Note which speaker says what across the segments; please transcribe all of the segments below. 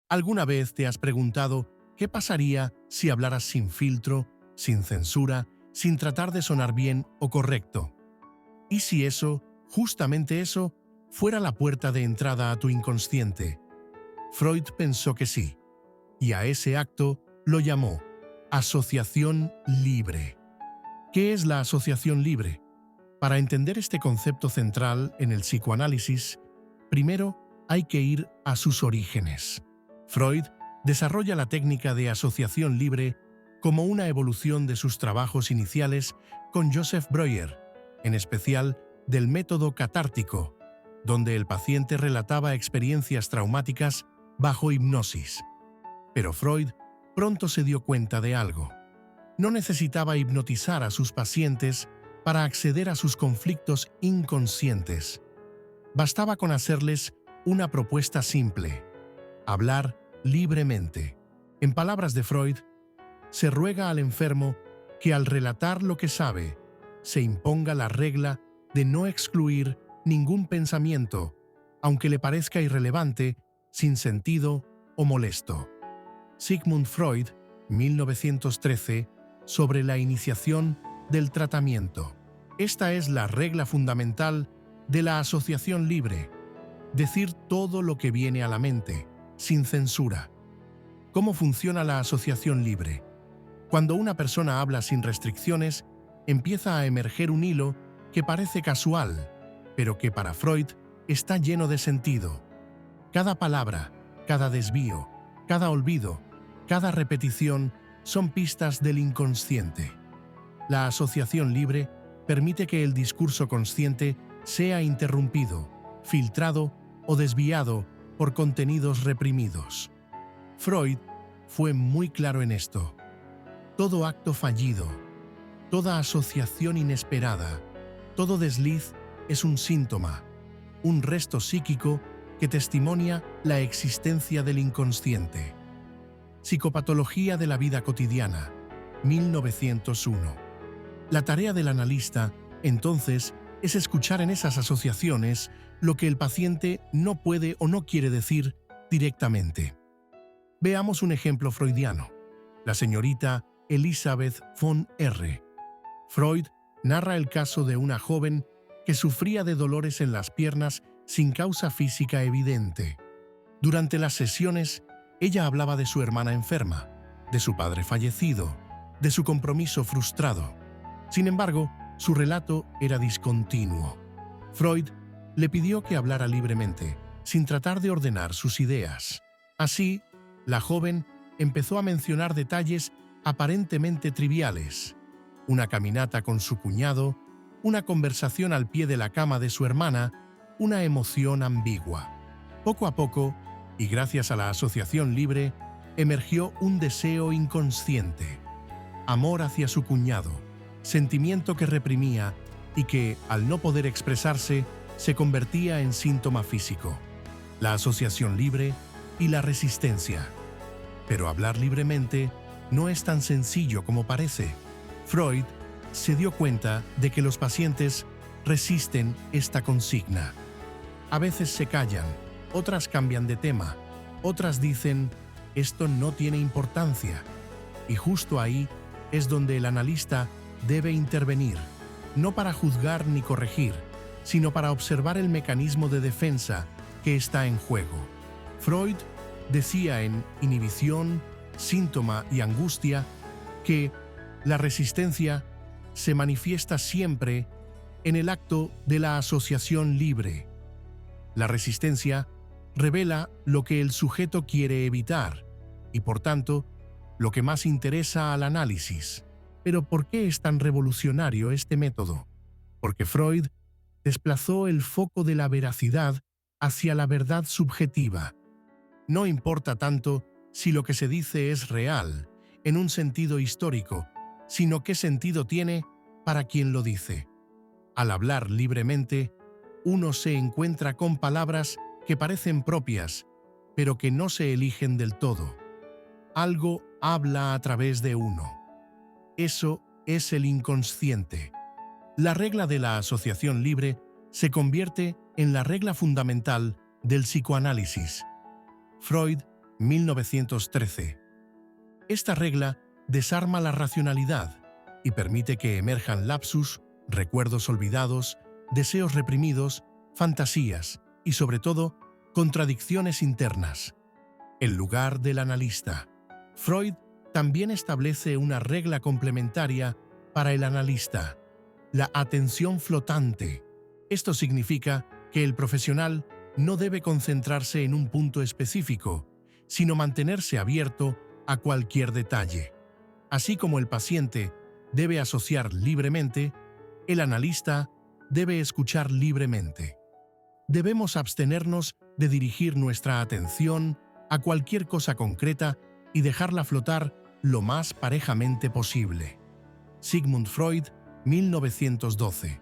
Speaker 1: ¿Alguna vez te has preguntado qué pasaría si hablaras sin filtro, sin censura, sin tratar de sonar bien o correcto? ¿Y si eso, justamente eso, fuera la puerta de entrada a tu inconsciente? Freud pensó que sí, y a ese acto lo llamó asociación libre. ¿Qué es la asociación libre? Para entender este concepto central en el psicoanálisis, primero hay que ir a sus orígenes. Freud desarrolla la técnica de asociación libre como una evolución de sus trabajos iniciales con Joseph Breuer, en especial del método catártico, donde el paciente relataba experiencias traumáticas bajo hipnosis. Pero Freud pronto se dio cuenta de algo. No necesitaba hipnotizar a sus pacientes para acceder a sus conflictos inconscientes. Bastaba con hacerles una propuesta simple: hablar libremente. En palabras de Freud, se ruega al enfermo que al relatar lo que sabe, se imponga la regla de no excluir ningún pensamiento, aunque le parezca irrelevante, sin sentido o molesto. Sigmund Freud, 1913, sobre la iniciación del tratamiento. Esta es la regla fundamental de la asociación libre: decir todo lo que viene a la mente, sin censura. ¿Cómo funciona la asociación libre? Cuando una persona habla sin restricciones, empieza a emerger un hilo que parece casual, pero que para Freud está lleno de sentido. Cada palabra, cada desvío, cada olvido, cada repetición son pistas del inconsciente. La asociación libre permite que el discurso consciente sea interrumpido, filtrado o desviado por contenidos reprimidos. Freud fue muy claro en esto. Todo acto fallido, toda asociación inesperada, todo desliz es un síntoma, un resto psíquico que testimonia la existencia del inconsciente. Psicopatología de la vida cotidiana, 1901. La tarea del analista, entonces, es escuchar en esas asociaciones lo que el paciente no puede o no quiere decir directamente. Veamos un ejemplo freudiano. La señorita Elisabeth von R. Freud narra el caso de una joven que sufría de dolores en las piernas sin causa física evidente. Durante las sesiones, ella hablaba de su hermana enferma, de su padre fallecido, de su compromiso frustrado. Sin embargo, su relato era discontinuo. Freud le pidió que hablara libremente, sin tratar de ordenar sus ideas. Así, la joven empezó a mencionar detalles aparentemente triviales: una caminata con su cuñado, una conversación al pie de la cama de su hermana, una emoción ambigua. Poco a poco, y gracias a la asociación libre, emergió un deseo inconsciente: amor hacia su cuñado, sentimiento que reprimía y que, al no poder expresarse, se convertía en síntoma físico. La asociación libre y la resistencia. Pero hablar libremente no es tan sencillo como parece. Freud se dio cuenta de que los pacientes resisten esta consigna. A veces se callan, otras cambian de tema, otras dicen: esto no tiene importancia. Y justo ahí es donde el analista debe intervenir, no para juzgar ni corregir, sino para observar el mecanismo de defensa que está en juego. Freud decía en Inhibición, síntoma y angustia que la resistencia se manifiesta siempre en el acto de la asociación libre. La resistencia revela lo que el sujeto quiere evitar y, por tanto, lo que más interesa al análisis. Pero ¿por qué es tan revolucionario este método? Porque Freud desplazó el foco de la veracidad hacia la verdad subjetiva. No importa tanto si lo que se dice es real, en un sentido histórico, sino qué sentido tiene para quien lo dice. Al hablar libremente, uno se encuentra con palabras que parecen propias, pero que no se eligen del todo. Algo habla a través de uno. Eso es el inconsciente. La regla de la asociación libre se convierte en la regla fundamental del psicoanálisis. Freud 1913. Esta regla desarma la racionalidad y permite que emerjan lapsus, recuerdos olvidados, deseos reprimidos, fantasías y, sobre todo, contradicciones internas. El lugar del analista. Freud también establece una regla complementaria para el analista: la atención flotante. Esto significa que el profesional no debe concentrarse en un punto específico, sino mantenerse abierto a cualquier detalle. Así como el paciente debe asociar libremente, el analista debe escuchar libremente. Debemos abstenernos de dirigir nuestra atención a cualquier cosa concreta y dejarla flotar lo más parejamente posible. Sigmund Freud, 1912.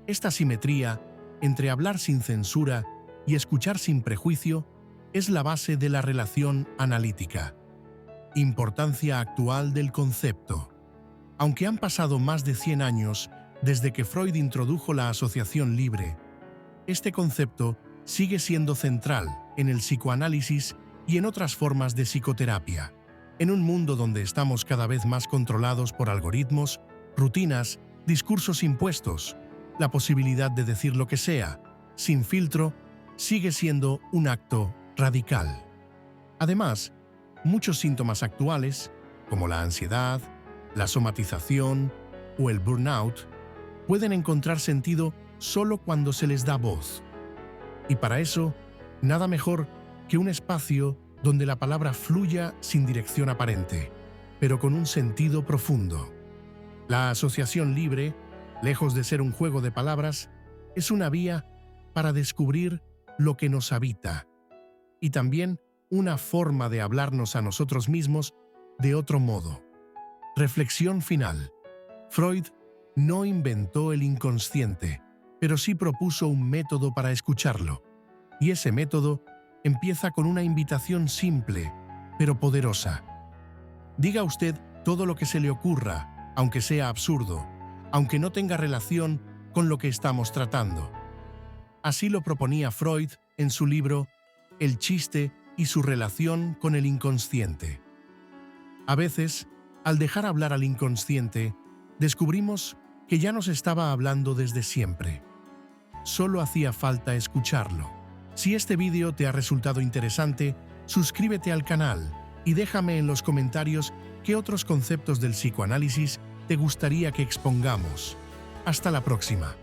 Speaker 1: Esta simetría entre hablar sin censura y escuchar sin prejuicio es la base de la relación analítica. Importancia actual del concepto. Aunque han pasado más de 100 años desde que Freud introdujo la asociación libre, este concepto sigue siendo central en el psicoanálisis y en otras formas de psicoterapia. En un mundo donde estamos cada vez más controlados por algoritmos, rutinas, discursos impuestos, la posibilidad de decir lo que sea, sin filtro, sigue siendo un acto radical. Además, muchos síntomas actuales, como la ansiedad, la somatización o el burnout, pueden encontrar sentido solo cuando se les da voz. Y para eso, nada mejor que un espacio donde la palabra fluya sin dirección aparente, pero con un sentido profundo. La asociación libre, lejos de ser un juego de palabras, es una vía para descubrir lo que nos habita, y también una forma de hablarnos a nosotros mismos de otro modo. Reflexión final. Freud no inventó el inconsciente, pero sí propuso un método para escucharlo. Y ese método empieza con una invitación simple, pero poderosa. Diga usted todo lo que se le ocurra, aunque sea absurdo, aunque no tenga relación con lo que estamos tratando. Así lo proponía Freud en su libro El chiste y su relación con el inconsciente. A veces, al dejar hablar al inconsciente, descubrimos que ya nos estaba hablando desde siempre. Solo hacía falta escucharlo. Si este vídeo te ha resultado interesante, suscríbete al canal y déjame en los comentarios qué otros conceptos del psicoanálisis te gustaría que expongamos. Hasta la próxima.